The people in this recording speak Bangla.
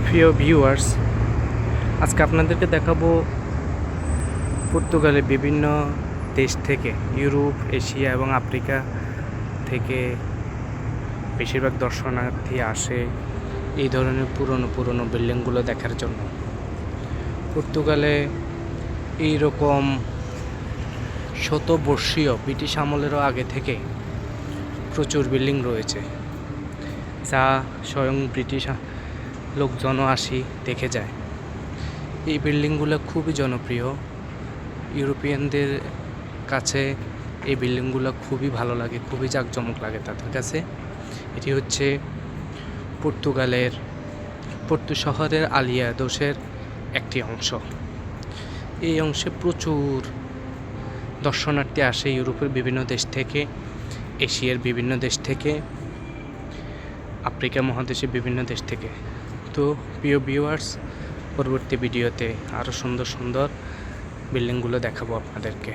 প্রিয় ভিউয়ার্স, আজকে আপনাদেরকে দেখাবো পর্তুগালের বিভিন্ন দেশ থেকে, ইউরোপ, এশিয়া এবং আফ্রিকা থেকে বেশিরভাগ দর্শনার্থী আসে এই ধরনের পুরনো বিল্ডিংগুলো দেখার জন্য। পর্তুগালে এইরকম শতবর্ষীয় ব্রিটিশ আমলেরও আগে থেকে প্রচুর বিল্ডিং রয়েছে, যা স্বয়ং ব্রিটিশ লোকজনও আসি দেখে যায়। এই বিল্ডিংগুলো খুবই জনপ্রিয়, ইউরোপিয়ানদের কাছে এই বিল্ডিংগুলো খুবই ভালো লাগে, খুবই জাঁকজমক লাগে তাদের কাছে। এটি হচ্ছে পর্তুগালের পর্তু শহরের আলিয়া দোসের একটি অংশ। এই অংশে প্রচুর দর্শনার্থী আসে ইউরোপের বিভিন্ন দেশ থেকে, এশিয়ার বিভিন্ন দেশ থেকে, আফ্রিকা মহাদেশের বিভিন্ন দেশ থেকে। তো প্রিয় ভিউয়ার্স, পরবর্তী ভিডিওতে আরও সুন্দর বিল্ডিংগুলো দেখাবো আপনাদেরকে।